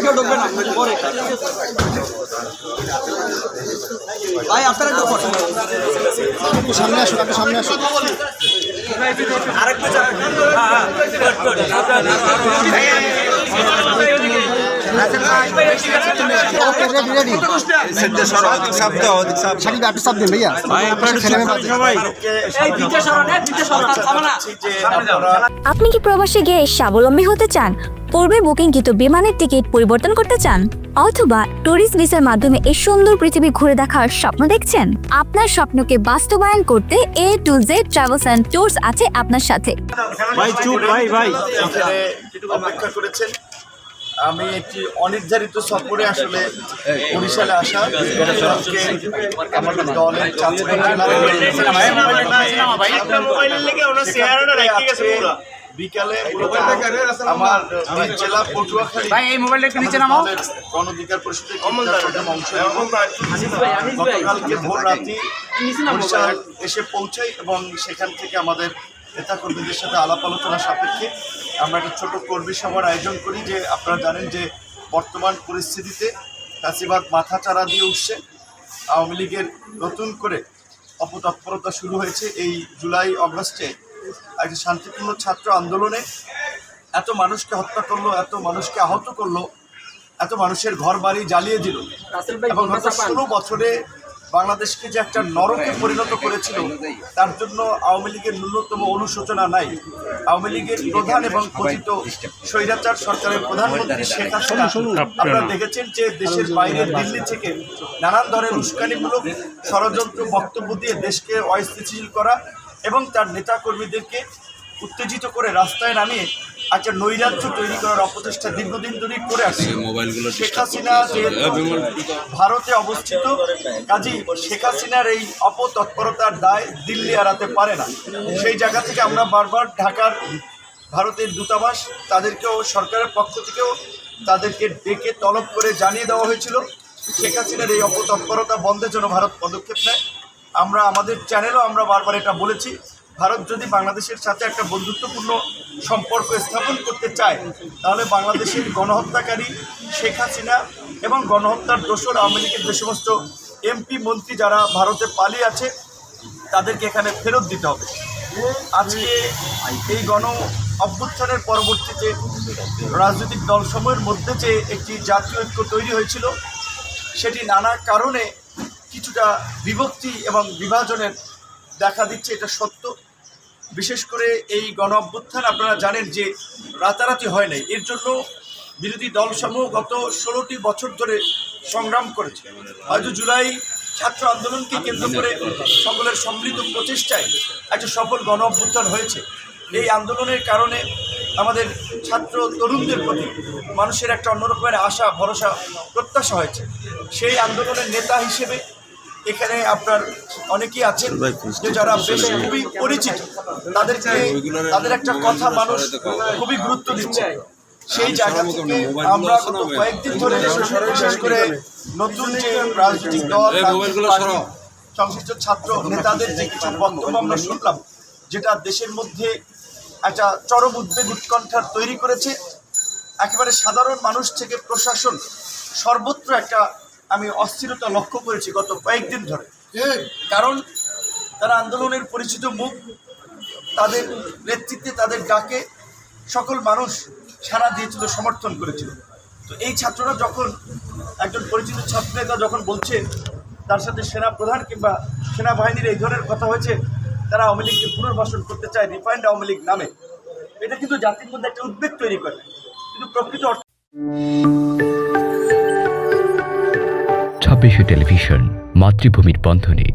কেউ ঢুকবে না পরে ভাই আপনারা একটু সামনে আসুন, আপনি সামনে আসুন। আপনি কি প্রবাসে গিয়ে স্বাবলম্বী হতে চান? পূর্বে বুকিংকৃত বিমানের টিকিট পরিবর্তন করতে চান, অথবা ট্যুরিস্ট ভিসার মাধ্যমে এই সুন্দর পৃথিবী ঘুরে দেখার স্বপ্ন দেখছেন? আপনার স্বপ্নকে বাস্তবায়ন করতে A to Z travels and tours আছে আপনার সাথে। অপেক্ষা করেছেন। আমি একটি অনির্ধারিত সফরে আসলে বরিশালে আসা আমাদের দলের বিকালে আমার জেলা পটুয়াখালী গণঅধিকার পরিষদের গতকালকে ভোর রাতে বরিশাল এসে পৌঁছাই এবং সেখান থেকে আমাদের নেতাকর্মীদের সাথে আলাপ আলোচনা সাপেক্ষে আমরা একটা ছোট কর্মী সভার আয়োজন করি। যে আপনারা জানেন যে বর্তমান পরিস্থিতিতে ফ্যাসিবাদ মাথাচাড়া দিয়ে উঠছে, আওয়ামী লীগের নতুন করে অপতৎপরতা শুরু হয়েছে। এই জুলাই অগস্টে একটা শান্তিপূর্ণ ছাত্র আন্দোলনে এত মানুষকে হত্যা করলো, এত মানুষকে আহত করলো, এত মানুষের ঘর বাড়ি জ্বালিয়ে দিল এবং গত 16 বছরে বাংলাদেশকে যে একটা নরকে পরিণত করেছিল তার জন্য আওয়ামী লীগের ন্যূনতম অনুশোচনা নাই। আওয়ামী লীগের প্রধান এবং কথিত স্বৈরাচার সরকারের প্রধানমন্ত্রী শেখ হাসিনা আপনারা দেখেছেন যে দেশের বাইরে দিল্লি থেকে নানান ধরনের উস্কানিমূলক ষড়যন্ত্র বক্তব্য দিয়ে দেশকে অস্থিতিশীল করা এবং তার নেতাকর্মীদেরকে উত্তেজিত করে রাস্তায় নামিয়ে একটা নৈরাজ্য তৈরি করার অপচেষ্টা দীর্ঘদিন ধরে করে আসছে। শেখ হাসিনা যেহেতু ভারতে অবস্থিত, কাজী শেখ হাসিনার এই অপতৎপরতার দায় দিল্লি এড়াতে পারে না। সেই জায়গা থেকে আমরা বারবার ঢাকার ভারতের দূতাবাস তাদেরকেও সরকারের পক্ষ থেকেও তাদেরকে ডেকে তলব করে জানিয়ে দেওয়া হয়েছিল শেখ হাসিনার এই অপতৎপরতা বন্ধের জন্য ভারত পদক্ষেপ নেয়। আমরা আমাদের চ্যানেলও আমরা বারবার এটা বলেছি, ভারত যদি বাংলাদেশের সাথে একটা বন্ধুত্বপূর্ণ সম্পর্ক স্থাপন করতে চায় তাহলে বাংলাদেশের গণহত্যাকারী শেখ হাসিনা এবং গণহত্যার দোসর আওয়ামী লীগের যে সমস্ত এমপি মন্ত্রী যারা ভারতে পালিয়ে আছে তাদেরকে এখানে ফেরত দিতে হবে। আজকে এই গণ অভ্যুত্থানের পরবর্তীতে রাজনৈতিক দলসমূহের মধ্যে যে একটি জাতীয় ঐক্য তৈরি হয়েছিল সেটি নানা কারণে কিছুটা বিভক্তি এবং বিভাজনের দেখা দিচ্ছে, এটা সত্য। বিশেষ করে এই গণ অভ্যুত্থান আপনারা জানেন যে রাতারাতি হয় নাই, এর জন্য বিরোধী দলসমূহ গত 16টি বছর ধরে সংগ্রাম করেছে। হয়তো জুলাই ছাত্র আন্দোলনকে কেন্দ্র করে সকলের সম্মিলিত প্রচেষ্টায় একটা সফল গণ অভ্যুত্থান হয়েছে। এই আন্দোলনের কারণে আমাদের ছাত্র তরুণদের প্রতি মানুষের একটা অন্যরকমের আশা ভরসা প্রত্যাশা হয়েছে। সেই আন্দোলনের নেতা হিসেবে এখানে আপনার অনেকেই আছেন যে যারা বেশ খুবই পরিচিত, তাদের একটা কথা মানুষ খুবই গুরুত্ব দিচ্ছে। সেই জায়গা থেকে আমরা গত কয়েকদিন ধরে বিশেষ করে নতুন যে রাজনৈতিক দল সংশ্লিষ্ট ছাত্র নেতাদের যে কিছু বক্তব্য আমরা শুনলাম, যেটা দেশের মধ্যে একটা চরম উদ্বেগ উৎকণ্ঠার তৈরি করেছে। একেবারে সাধারণ মানুষ থেকে প্রশাসন সর্বত্র একটা আমি অস্থিরতা লক্ষ্য করেছি গত কয়েকদিন ধরে। কারণ তারা আন্দোলনের পরিচিত মুখ, তাদের নেতৃত্বে তাদের ডাকে সকল মানুষ সাড়া দিয়েছিল, সমর্থন করেছিল। তো এই ছাত্ররা যখন একজন পরিচিত ছাত্র নেতা যখন বলছে তার সাথে সেনা প্রধান কিংবা সেনাবাহিনীর এই ধরনের কথা হয়েছে, তারা আওয়ামী লীগকে পুনর্বাসন করতে চায় রিফাইন্ড আওয়ামী লীগ নামে, এটা কিন্তু জাতির মধ্যে একটা উদ্বেগ তৈরি করে। কিন্তু প্রকৃত 26 টেলিভিশন, মাতৃভূমির বন্ধনে।